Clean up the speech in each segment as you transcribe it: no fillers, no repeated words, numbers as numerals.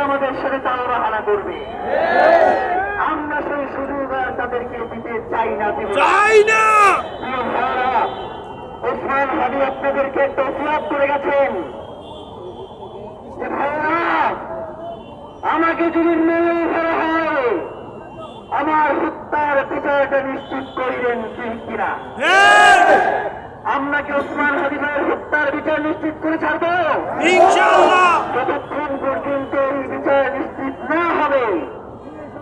আমাদের সাথে তালবাহানা করবে। আমরা সেই সুযোগ আর তাদেরকে দিতে চাই না, চাই না। ওসমান হাদি আপনাদেরকে একটা ওসিয়াত করে গেছেন যে ভাইরা, আমাকে যদি মেরে ফেলা হয় আমার হত্যার বিচারটা নিশ্চিত করিলেন ঠিক কিনা? আমরা কি ওসমান হাদি ভাইয়ের হত্যার বিচার নিশ্চিত করে ছাড়বো? ইনশাআল্লাহ। যতক্ষণ পর্যন্ত এই বিচার নিশ্চিত না হবে,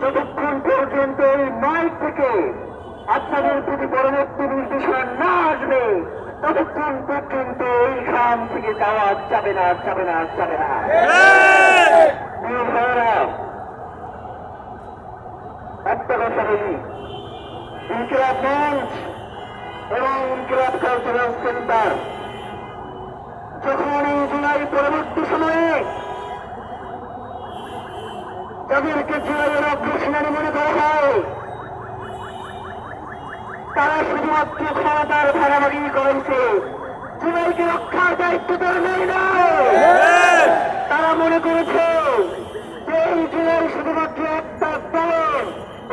যতক্ষণ পর্যন্ত এই মাইক থেকে আপনাদের প্রতি পরবর্তী নির্দেশনা না আসবে, ততক্ষণ পর্যন্ত এইখান থেকে যাওয়া যাবে না, যাবে না, যাবে না। একটা কথা বলি, ইনকিলাব মঞ্চ এবং ইনকিলাব কালচারাল সেন্টার যখন এই জুলাই পরবর্তী সময়ে যাদেরকে জুলাইয়ের অগ্রসেনানী মনে করা হয়, তারা শুধুমাত্র ক্ষমতার ভাগাভাগি করেছে, জুলাইকে রক্ষার দায়িত্ব তার নেই না। তারা মনে করেছে যে এই জুলাই শুধুমাত্র একটা দল,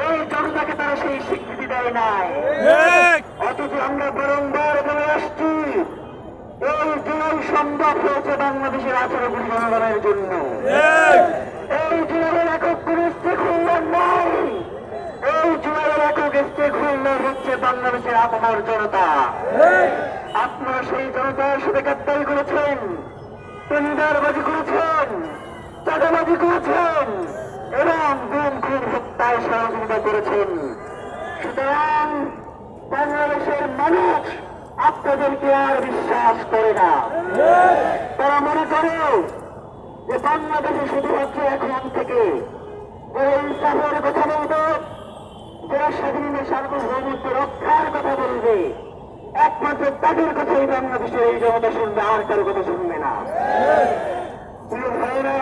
এই জনতাকে তারা সেই স্বীকৃতি দেয় নাই। অথচ আমরা বারংবার বলে আসছি, এই জুলাই সম্ভব হয়েছে বাংলাদেশের 18 কোটি জনগণের জন্য। এই জুলাইয়ের একক কোন স্টেক হোল্ডার নাই, এই জুলাইয়ের একক স্টেক হোল্ডার হচ্ছে বাংলাদেশের আপামর জনতা। আপনারা সেই জনতার সাথে গাদ্দারি করেছেন, টেন্ডারবাজি করেছেন, চাঁদাবাজি করেছেন এবং গুম খুন হত্যায় সহযোগিতা করেছেন। সুতরাং বাংলাদেশের মানুষ আপনাদেরকে আর বিশ্বাস করে না। তারা মনে করে যে বাংলাদেশে শুধুমাত্র এখন থেকে এই সাফের কথা বলবে, যারা স্বাধীন সার্বভৌমত্ব রক্ষার কথা বলবে, একমাত্র তাদের কথাই বাংলাদেশের এই জনতা শুনবে, আর কারো কথা শুনবে না। প্রিয় ভাইরা,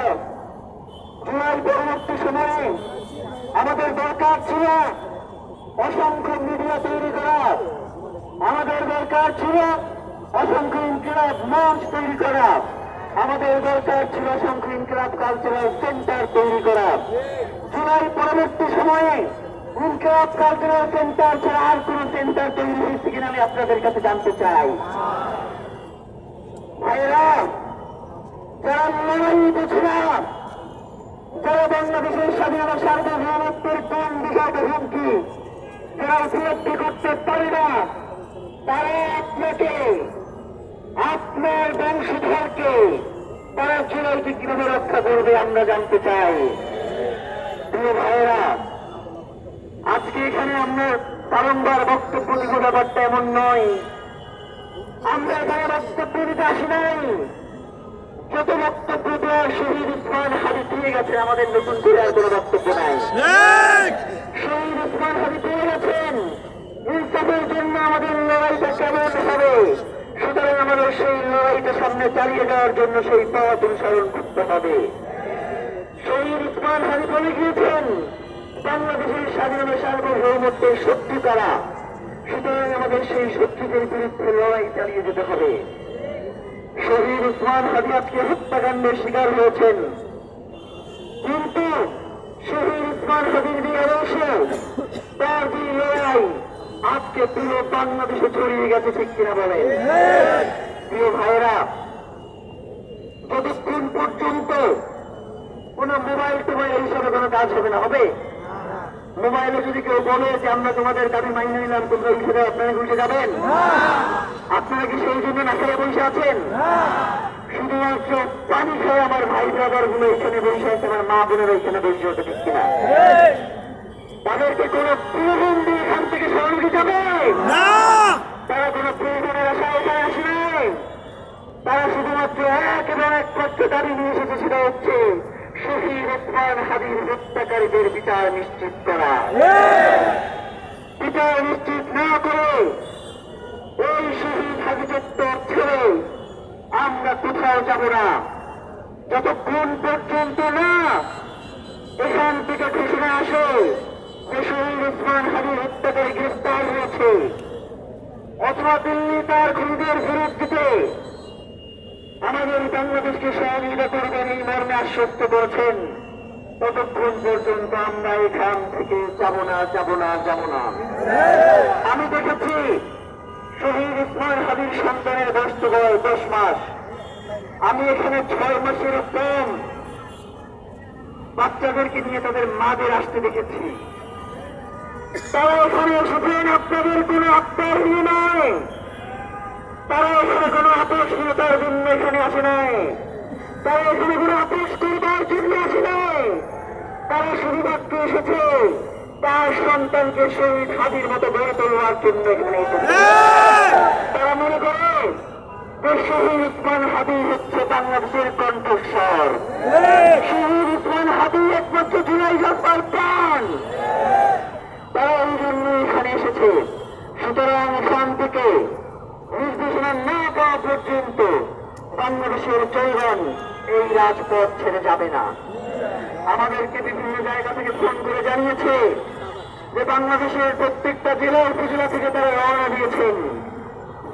জুলাই পরবর্তী সময়ে আমাদের দরকার ছিল অসংখ্য মিডিয়া তৈরি করা, আমাদের দরকার ছিল অসংখ্য ইনকিলাব মঞ্চ তৈরি করা, আমাদের দরকার ছিল অসংখ্য ইনকিলাব কালচারাল সেন্টার তৈরি করা। জুলাই পরবর্তী সময়ে ইনকিলাব কালচারাল সেন্টার ছাড়া আর কোন সেন্টার তৈরি হয়েছে কিনা আমি আপনাদের কাছে জানতে চাই। ভাইরা, যারা লড়াই বুঝে না, যারা বাংলাদেশের স্বাধীনতা সার্বভৌমত্বের কোন বিষয়টা হুমকি, যারা উপলব্ধি করতে পারে না, তারা আপনাকে, আপনার বংশধরকে তারা জুলাইকে কিভাবে রক্ষা করবে আমরা জানতে চাই। প্রিয় ভাইয়েরা, আজকে এখানে আমরা বারংবার বক্তব্য দিব, ব্যাপারটা এমন নয়। আমরা এখানে বক্তব্য দিতে আসি নাই। যত বক্তব্য দেওয়ার শহীদ ওসমান হাদি দিয়ে গেছে, আমাদের নতুন করে আর কোন বক্তব্য নাই। শহীদ ওসমান হাদি দিয়ে গেছেন, ইনসাফের জন্য আমাদের লড়াইটা কেমন হবে, সুতরাং আমাদের সেই লড়াইটা সামনে চালিয়ে যাওয়ার জন্য সেই পথ অনুসরণ করতে হবে। শহীদ ওসমান হাদি বলে গিয়েছেন বাংলাদেশের স্বাধীনতা সার্বভৌমত্বের শত্রু কারা, সুতরাং আমাদের সেই শত্রুদের বিরুদ্ধে লড়াই চালিয়ে যেতে হবে। শহীদ ওসমান হাদি আজকে হত্যাকাণ্ডের শিকার হয়েছেন, কিন্তু শহীদ ওসমান হাদির যে আদর্শ, তার যে লড়াই আজকে পুরো বাংলাদেশে ছড়িয়ে গেছে, ঠিক কিনা বলেন? প্রিয় ভাইয়েরা, যতক্ষণ পর্যন্ত কোন মোবাইল টোবাইল হিসাবে কোনো কাজ হবে না, হবে মোবাইলে যদি কেউ বলে যে আমরা তোমাদের দাবি মাইনে নিলাম, তোমরা উঠে যাও, আপনারা উঠে যাবেন? আপনারা কি সেই জন্য না খেয়ে বসে আছেন? শুধুমাত্র পানি খেয়ে আমার ভাই ব্রাদার গুলো এখানে বসে আছে, আমার মা বোনেরা এখানে বসে আছে, ঠিক কিনা? তাদেরকে কোন প্রয়োজন দিয়ে এখান থেকে সরানো যাবে না। তারা কোন প্রয়োজনের আশায় এখানে আসে নাই। তারা শুধুমাত্র এক এবং একমাত্র দাবি নিয়ে এসেছে, সেটা হচ্ছে শহীদ ওসমান হাদির হত্যাকারীদের বিচার নিশ্চিত করা। বিচার নিশ্চিত না করে ওই শহীদ হাদি চত্বর ছেড়ে আমরা কোথাও যাব না, যতক্ষণ পর্যন্ত না এখান থেকে ঘোষণা আসে যে শহীদ ওসমান হাদির হত্যাকারী গ্রেফতার হয়েছে, অথবা দিল্লি তার খুনিদের ফেরত দিতে আমাদের বাংলাদেশকে সহযোগিতা করবেন, এই মর্মে আশ্বস্ত করেছেন। ততক্ষণ পর্যন্ত আমরা এখান থেকে যাব না যাব না যাব না। আমি দেখেছি শহীদ ইসমাইল হাদির সন্তানের বয়স 10 মাস। আমি এখানে 6 মাসের কম বাচ্চাদেরকে নিয়ে তাদের মাদের আসতে দেখেছি। তারা এখানে এসেছেন আপনাদের কোনো আত্মহীন নয়, তারা এখানে কোনো আপোষহীনতার জন্য এখানে আসে নাই, তারা এখানে কোনো আপোষ করবার জন্য আসে নাই। তারা শুধুমাত্র এসেছে তার সন্তানকে শহীদ হাদির মতো গড়ে তোলার জন্য এখানে এসেছে। তারা মনে করে যে শহীদ ইসমাইল হাদি হচ্ছে বাংলাদেশের কণ্ঠস্বর, শহীদ ইসমাইল হাদি একমাত্র জুলাই যোদ্ধার প্রাণ। তারা এই জন্য এখানে এসেছে। সুতরাং এখান থেকে নির্দেশনা না পাওয়া পর্যন্ত বাংলাদেশের জনগণ এই রাজপথ ছেড়ে যাবে না। আমাদেরকে বিভিন্ন জায়গা থেকে ফোন করে জানিয়েছে যে বাংলাদেশের প্রত্যেকটা জেলা উপজেলা থেকে তারা রওনা দিয়েছেন।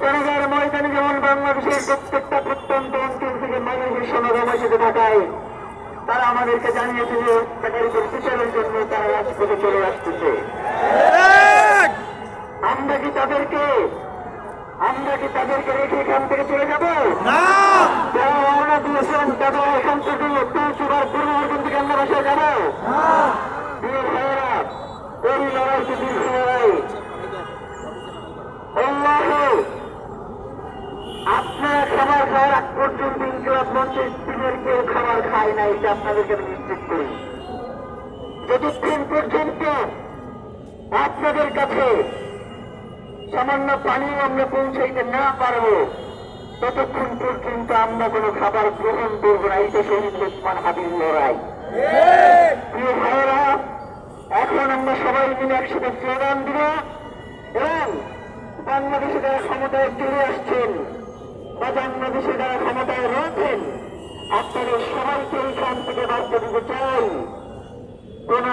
জনগণের ময়দানে যেমন বাংলাদেশের প্রত্যেকটা প্রত্যন্ত অঞ্চল থেকে মানুষের সমাগম এসে থাকায় তারা আমাদেরকে জানিয়েছে যে হত্যাকারীদের বিচারের জন্য তারা রাজপথে চলে আসতেছে। আমরা কি তাদেরকে রেখে এখান থেকে চলে যাবো? যারা রওনা দিয়েছেন তাদের এখান থেকে পৌঁছবার পূর্ব থেকে আমরা বাসায় যাবো। প্রিয় ভাইয়েরা, এই লড়াইটি দীর্ঘ লড়াই। আপনারা খাবার খাওয়ার আগ পর্যন্ত ইনকিলাব মঞ্চের টিমের কেউ খাবার খায় না, এটা আপনাদেরকে আমি নিশ্চিত করি। যতক্ষণ পর্যন্ত আপনাদের কাছে সামান্য পানিও আমরা পৌঁছাইতে না পারবো ততক্ষণ পর্যন্ত আমরা কোনো খাবার গ্রহণ করবো না। এটা শহীদ ওসমান হাদির লড়াই। প্রিয় ভাইয়েরা, এখন আমরা সবাই মিলে একসাথে স্লোগান দিব এবং বাংলাদেশে যারা ক্ষমতায় চলে আসছেন বা বাংলাদেশে যারা ক্ষমতায় রয়েছেন আপনাদের সবাইকে এইখান থেকে বার্তা দিতে চাই, কোন